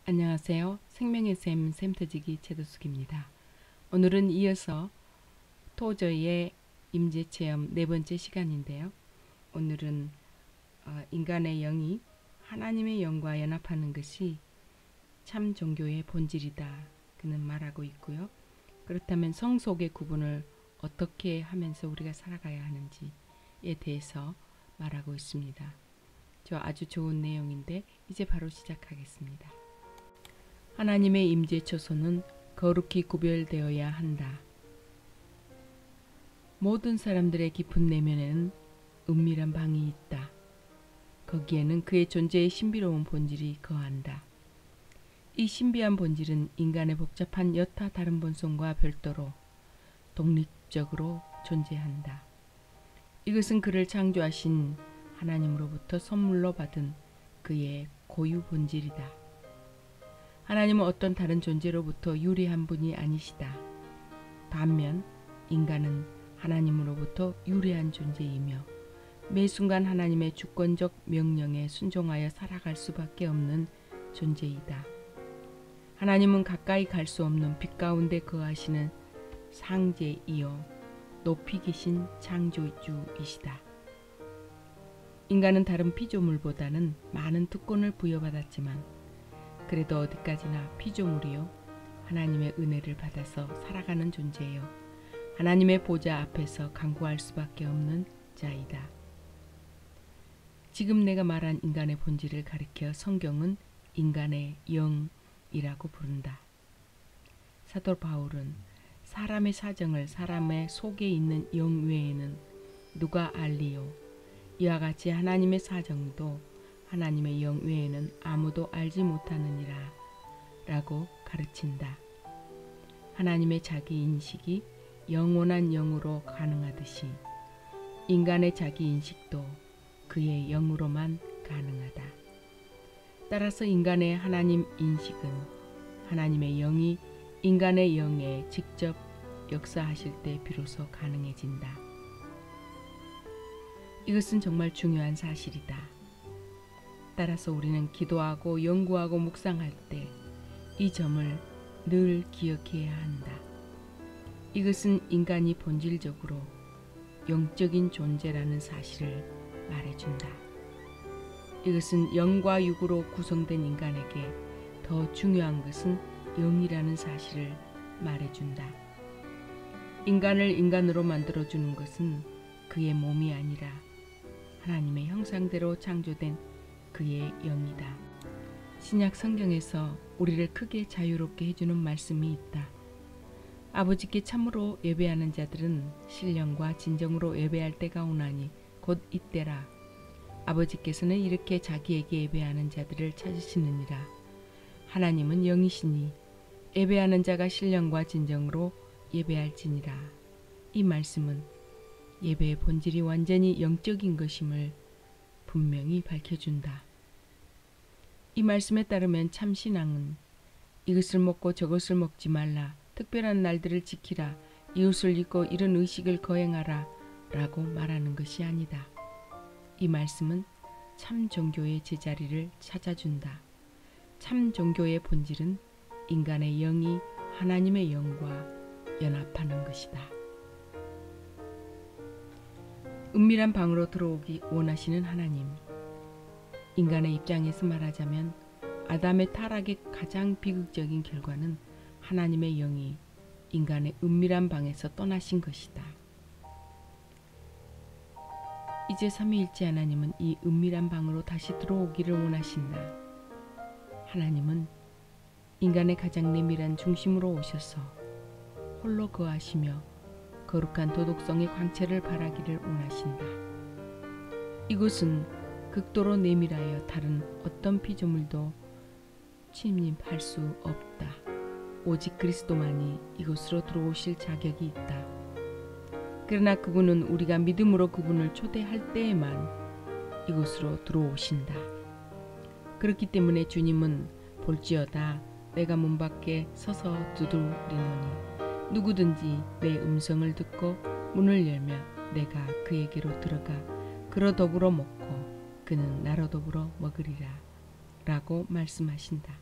안녕하세요. 생명의 샘 샘터지기 최도숙입니다. 오늘은 이어서 토저의 임재체험 네 번째 시간인데요. 오늘은 인간의 영이 하나님의 영과 연합하는 것이 참 종교의 본질이다. 그는 말하고 있고요. 그렇다면 성속의 구분을 어떻게 하면서 우리가 살아가야 하는지에 대해서 말하고 있습니다. 저 아주 좋은 내용인데 이제 바로 시작하겠습니다. 하나님의 임재 처소는 거룩히 구별되어야 한다. 모든 사람들의 깊은 내면에는 은밀한 방이 있다. 거기에는 그의 존재의 신비로운 본질이 거한다. 이 신비한 본질은 인간의 복잡한 여타 다른 본성과 별도로 독립적으로 존재한다. 이것은 그를 창조하신 하나님으로부터 선물로 받은 그의 고유 본질이다. 하나님은 어떤 다른 존재로부터 유래한 분이 아니시다. 반면 인간은 하나님으로부터 유래한 존재이며 매 순간 하나님의 주권적 명령에 순종하여 살아갈 수밖에 없는 존재이다. 하나님은 가까이 갈 수 없는 빛 가운데 거하시는 상제이요 높이 계신 창조주이시다. 인간은 다른 피조물보다는 많은 특권을 부여받았지만 그래도 어디까지나 피조물이요 하나님의 은혜를 받아서 살아가는 존재요 하나님의 보좌 앞에서 간구할 수밖에 없는 자이다. 지금 내가 말한 인간의 본질을 가리켜 성경은 인간의 영이라고 부른다. 사도 바울은 사람의 사정을 사람의 속에 있는 영 외에는 누가 알리요? 이와 같이 하나님의 사정도 하나님의 영 외에는 아무도 알지 못하느니라 라고 가르친다. 하나님의 자기 인식이 영원한 영으로 가능하듯이 인간의 자기 인식도 그의 영으로만 가능하다. 따라서 인간의 하나님 인식은 하나님의 영이 인간의 영에 직접 역사하실 때 비로소 가능해진다. 이것은 정말 중요한 사실이다. 따라서 우리는 기도하고 연구하고 묵상할 때 이 점을 늘 기억해야 한다. 이것은 인간이 본질적으로 영적인 존재라는 사실을 말해준다. 이것은 영과 육으로 구성된 인간에게 더 중요한 것은 영이라는 사실을 말해준다. 인간을 인간으로 만들어주는 것은 그의 몸이 아니라 하나님의 형상대로 창조된 그의 영이다. 신약 성경에서 우리를 크게 자유롭게 해주는 말씀이 있다. 아버지께 참으로 예배하는 자들은 신령과 진정으로 예배할 때가 오나니 곧 이때라. 아버지께서는 이렇게 자기에게 예배하는 자들을 찾으시느니라. 하나님은 영이시니 예배하는 자가 신령과 진정으로 예배할지니라. 이 말씀은 예배의 본질이 완전히 영적인 것임을 분명히 밝혀준다. 이 말씀에 따르면 참신앙은 이것을 먹고 저것을 먹지 말라, 특별한 날들을 지키라, 이웃을 잊고 이런 의식을 거행하라 라고 말하는 것이 아니다. 이 말씀은 참 종교의 제자리를 찾아준다. 참 종교의 본질은 인간의 영이 하나님의 영과 연합하는 것이다. 은밀한 방으로 들어오기 원하시는 하나님. 인간의 입장에서 말하자면 아담의 타락의 가장 비극적인 결과는 하나님의 영이 인간의 은밀한 방에서 떠나신 것이다. 이제 삼위일체 하나님은 이 은밀한 방으로 다시 들어오기를 원하신다. 하나님은 인간의 가장 내밀한 중심으로 오셔서 홀로 거하시며 거룩한 도덕성의 광채를 발하기를 원하신다. 이곳은 극도로 내밀하여 다른 어떤 피조물도 침입할 수 없다. 오직 그리스도만이 이곳으로 들어오실 자격이 있다. 그러나 그분은 우리가 믿음으로 그분을 초대할 때에만 이곳으로 들어오신다. 그렇기 때문에 주님은 볼지어다 내가 문 밖에 서서 두드리노니 누구든지 내 음성을 듣고 문을 열면 내가 그에게로 들어가 그로 더불어 먹고 그는 나로 더불어 먹으리라 라고 말씀하신다.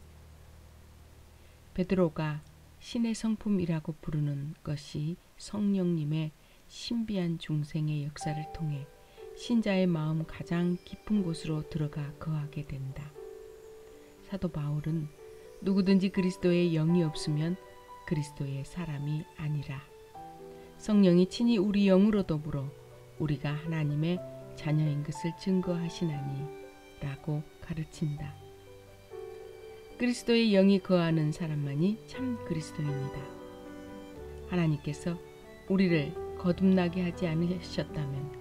베드로가 신의 성품이라고 부르는 것이 성령님의 신비한 중생의 역사를 통해 신자의 마음 가장 깊은 곳으로 들어가 거하게 된다. 사도 바울은 누구든지 그리스도의 영이 없으면 그리스도의 사람이 아니라, 성령이 친히 우리 영으로 더불어 우리가 하나님의 자녀인 것을 증거하시나니 라고 가르친다. 그리스도의 영이 거하는 사람만이 참 그리스도인이다. 하나님께서 우리를 거듭나게 하지 않으셨다면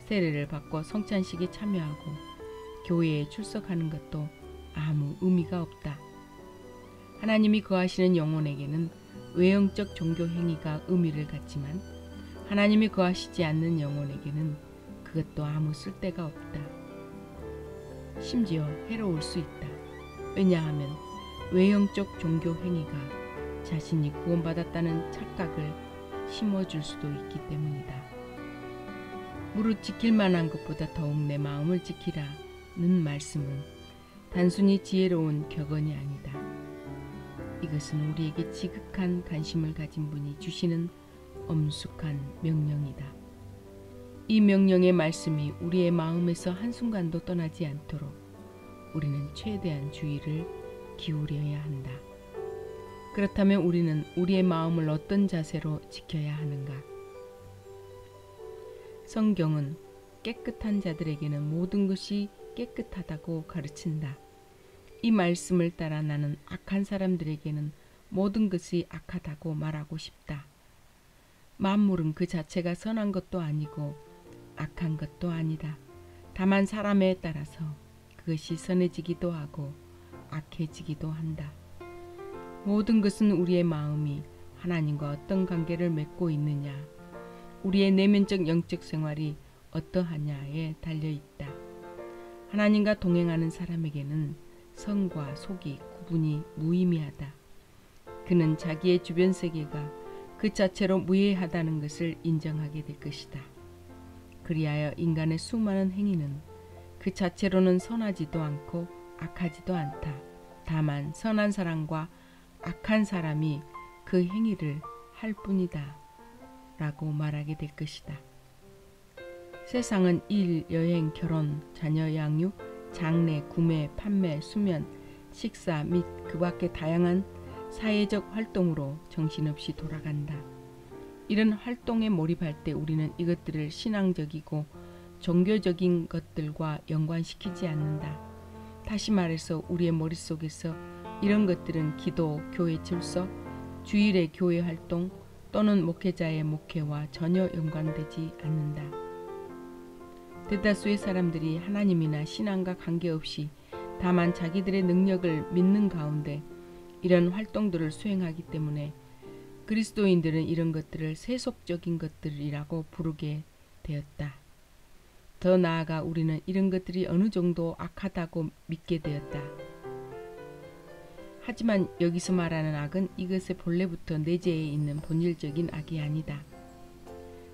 세례를 받고 성찬식에 참여하고 교회에 출석하는 것도 아무 의미가 없다. 하나님이 거하시는 영혼에게는 외형적 종교 행위가 의미를 갖지만 하나님이 거하시지 않는 영혼에게는 그것도 아무 쓸데가 없다. 심지어 해로울 수 있다. 왜냐하면 외형적 종교 행위가 자신이 구원받았다는 착각을 심어줄 수도 있기 때문이다. 무릇 지킬 만한 것보다 더욱 내 마음을 지키라는 말씀은 단순히 지혜로운 격언이 아니다. 이것은 우리에게 지극한 관심을 가진 분이 주시는 엄숙한 명령이다. 이 명령의 말씀이 우리의 마음에서 한순간도 떠나지 않도록 우리는 최대한 주의를 기울여야 한다. 그렇다면 우리는 우리의 마음을 어떤 자세로 지켜야 하는가? 성경은 깨끗한 자들에게는 모든 것이 깨끗하다고 가르친다. 이 말씀을 따라 나는 악한 사람들에게는 모든 것이 악하다고 말하고 싶다. 만물은 그 자체가 선한 것도 아니고 악한 것도 아니다. 다만 사람에 따라서 그것이 선해지기도 하고 악해지기도 한다. 모든 것은 우리의 마음이 하나님과 어떤 관계를 맺고 있느냐, 우리의 내면적 영적 생활이 어떠하냐에 달려있다. 하나님과 동행하는 사람에게는 성과 속이 구분이 무의미하다. 그는 자기의 주변 세계가 그 자체로 무해하다는 것을 인정하게 될 것이다. 그리하여 인간의 수많은 행위는 그 자체로는 선하지도 않고 악하지도 않다. 다만 선한 사람과 악한 사람이 그 행위를 할 뿐이다 라고 말하게 될 것이다. 세상은 일, 여행, 결혼, 자녀 양육, 장래, 구매, 판매, 수면, 식사 및 그 밖의 다양한 사회적 활동으로 정신없이 돌아간다. 이런 활동에 몰입할 때 우리는 이것들을 신앙적이고 종교적인 것들과 연관시키지 않는다. 다시 말해서 우리의 머릿속에서 이런 것들은 기도, 교회 출석, 주일의 교회 활동 또는 목회자의 목회와 전혀 연관되지 않는다. 대다수의 사람들이 하나님이나 신앙과 관계없이 다만 자기들의 능력을 믿는 가운데 이런 활동들을 수행하기 때문에 그리스도인들은 이런 것들을 세속적인 것들이라고 부르게 되었다. 더 나아가 우리는 이런 것들이 어느 정도 악하다고 믿게 되었다. 하지만 여기서 말하는 악은 이것의 본래부터 내재해 있는 본질적인 악이 아니다.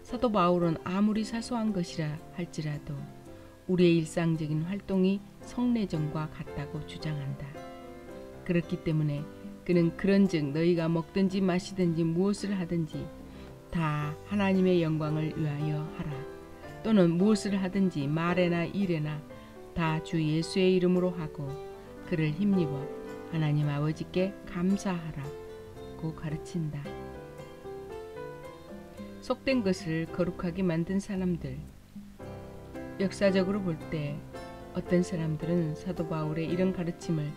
사도 바울은 아무리 사소한 것이라 할지라도 우리의 일상적인 활동이 성례전과 같다고 주장한다. 그렇기 때문에 그는 그런즉 너희가 먹든지 마시든지 무엇을 하든지 다 하나님의 영광을 위하여 하라. 또는 무엇을 하든지 말에나 일에나 다 주 예수의 이름으로 하고 그를 힘입어 하나님 아버지께 감사하라고 가르친다. 속된 것을 거룩하게 만든 사람들. 역사적으로 볼 때 어떤 사람들은 사도 바울의 이런 가르침을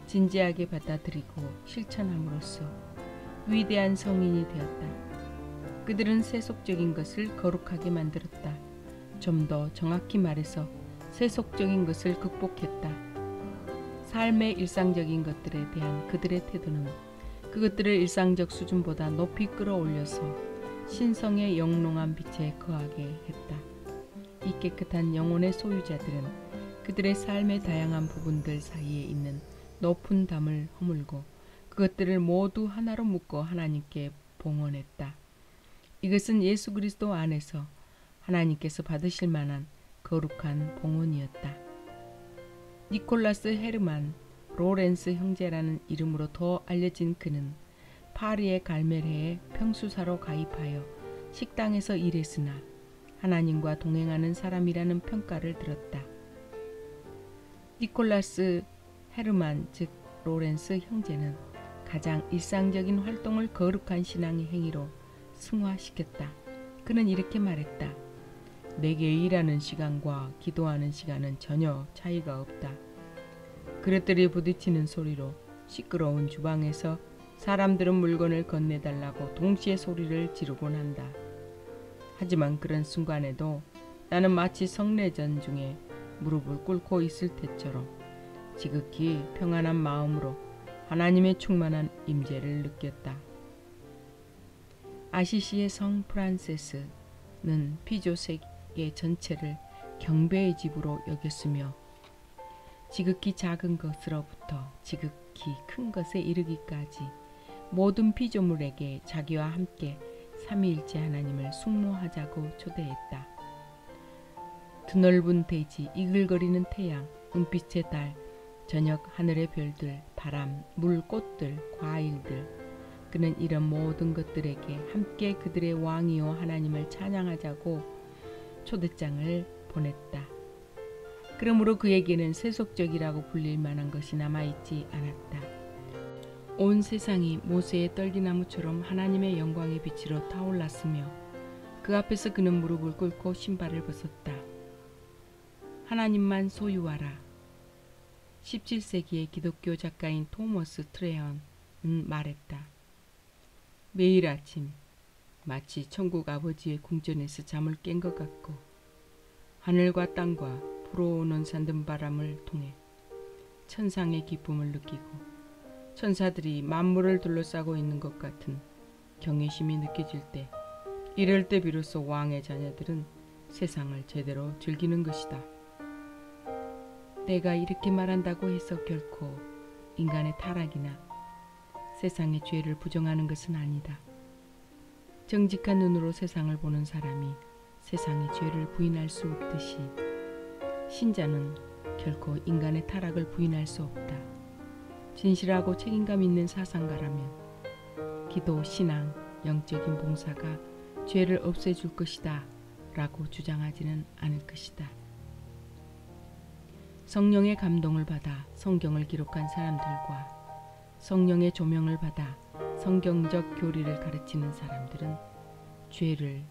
진지하게 받아들이고 실천함으로써 위대한 성인이 되었다. 그들은 세속적인 것을 거룩하게 만들었다. 좀 더 정확히 말해서 세속적인 것을 극복했다. 삶의 일상적인 것들에 대한 그들의 태도는 그것들을 일상적 수준보다 높이 끌어올려서 신성의 영롱한 빛에 거하게 했다. 이 깨끗한 영혼의 소유자들은 그들의 삶의 다양한 부분들 사이에 있는 높은 담을 허물고 그것들을 모두 하나로 묶어 하나님께 봉헌했다. 이것은 예수 그리스도 안에서 하나님께서 받으실 만한 거룩한 봉헌이었다. 니콜라스 헤르만 로렌스 형제라는 이름으로 더 알려진 그는 파리의 갈멜해에 평수사로 가입하여 식당에서 일했으나 하나님과 동행하는 사람이라는 평가를 들었다. 니콜라스 헤르만 즉 로렌스 형제는 가장 일상적인 활동을 거룩한 신앙의 행위로 승화시켰다. 그는 이렇게 말했다. 내게 일하는 시간과 기도하는 시간은 전혀 차이가 없다. 그릇들이 부딪히는 소리로 시끄러운 주방에서 사람들은 물건을 건네달라고 동시에 소리를 지르곤 한다. 하지만 그런 순간에도 나는 마치 성례전 중에 무릎을 꿇고 있을 때처럼 지극히 평안한 마음으로 하나님의 충만한 임재를 느꼈다. 아시시의 성 프란세스는 피조 세계 전체를 경배의 집으로 여겼으며 지극히 작은 것으로부터 지극히 큰 것에 이르기까지 모든 피조물에게 자기와 함께 삼위일체 하나님을 숭모하자고 초대했다. 드넓은 대지, 이글거리는 태양, 은빛의 달, 저녁 하늘의 별들, 바람, 물, 꽃들, 과일들. 그는 이런 모든 것들에게 함께 그들의 왕이요 하나님을 찬양하자고 초대장을 보냈다. 그러므로 그에게는 세속적이라고 불릴 만한 것이 남아있지 않았다. 온 세상이 모세의 떨기나무처럼 하나님의 영광의 빛으로 타올랐으며 그 앞에서 그는 무릎을 꿇고 신발을 벗었다. 하나님만 소유하라. 17세기의 기독교 작가인 토머스 트레헌은 말했다. 매일 아침 마치 천국 아버지의 궁전에서 잠을 깬 것 같고 하늘과 땅과 불어오는 산든 바람을 통해 천상의 기쁨을 느끼고 천사들이 만물을 둘러싸고 있는 것 같은 경외심이 느껴질 때 이럴 때 비로소 왕의 자녀들은 세상을 제대로 즐기는 것이다. 내가 이렇게 말한다고 해서 결코 인간의 타락이나 세상의 죄를 부정하는 것은 아니다. 정직한 눈으로 세상을 보는 사람이 세상의 죄를 부인할 수 없듯이 신자는 결코 인간의 타락을 부인할 수 없다. 진실하고 책임감 있는 사상가라면 기도, 신앙, 영적인 봉사가 죄를 없애줄 것이다 라고 주장하지는 않을 것이다. 성령의 감동을 받아 성경을 기록한 사람들과 성령의 조명을 받아 성경적 교리를 가르치는 사람들은 죄를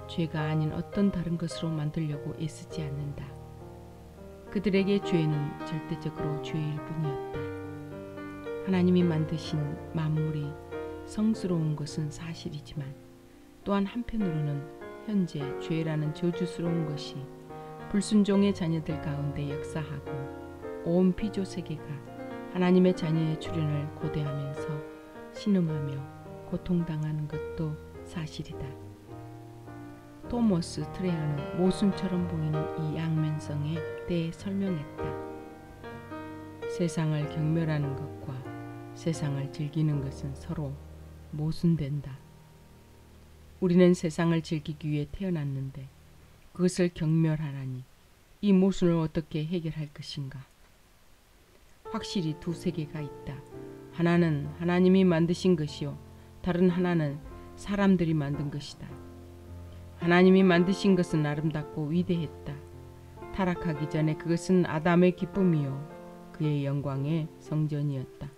죄가 아닌 어떤 다른 것으로 만들려고 애쓰지 않는다. 그들에게 죄는 절대적으로 죄일 뿐이었다. 하나님이 만드신 만물이 성스러운 것은 사실이지만 또한 한편으로는 현재 죄라는 저주스러운 것이 불순종의 자녀들 가운데 역사하고 온 피조 세계가 하나님의 자녀의 출현을 고대하면서 신음하며 고통당하는 것도 사실이다. 토머스 트레헌은 모순처럼 보이는 이 양면성에 대해 설명했다. 세상을 경멸하는 것과 세상을 즐기는 것은 서로 모순된다. 우리는 세상을 즐기기 위해 태어났는데 그것을 경멸하라니 이 모순을 어떻게 해결할 것인가? 확실히 두 세계가 있다. 하나는 하나님이 만드신 것이요 다른 하나는 사람들이 만든 것이다. 하나님이 만드신 것은 아름답고 위대했다. 타락하기 전에 그것은 아담의 기쁨이요 그의 영광의 성전이었다.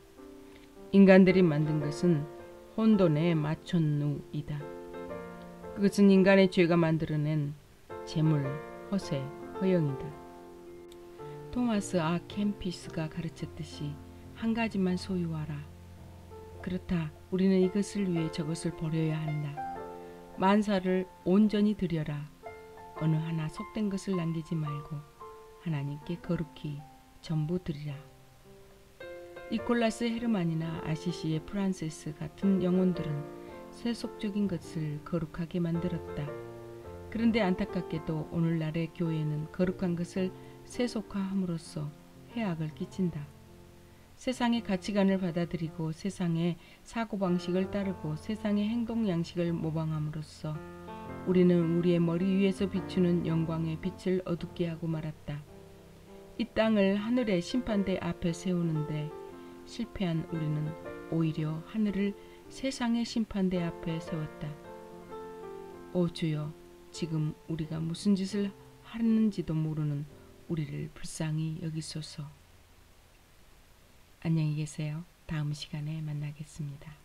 인간들이 만든 것은 혼돈의 마천루이다. 그것은 인간의 죄가 만들어낸 재물, 허세, 허영이다. 토마스 아 캠피스가 가르쳤듯이 한 가지만 소유하라. 그렇다. 우리는 이것을 위해 저것을 버려야 한다. 만사를 온전히 드려라. 어느 하나 속된 것을 남기지 말고 하나님께 거룩히 전부 드리라. 니콜라스 헤르만이나 아시시의 프란세스 같은 영혼들은 세속적인 것을 거룩하게 만들었다. 그런데 안타깝게도 오늘날의 교회는 거룩한 것을 세속화함으로써 해악을 끼친다. 세상의 가치관을 받아들이고 세상의 사고방식을 따르고 세상의 행동 양식을 모방함으로써 우리는 우리의 머리 위에서 비추는 영광의 빛을 어둡게 하고 말았다. 이 땅을 하늘의 심판대 앞에 세우는데 실패한 우리는 오히려 하늘을 세상의 심판대 앞에 세웠다. 오 주여, 지금 우리가 무슨 짓을 하는지도 모르는 우리를 불쌍히 여기소서. 안녕히 계세요. 다음 시간에 만나겠습니다.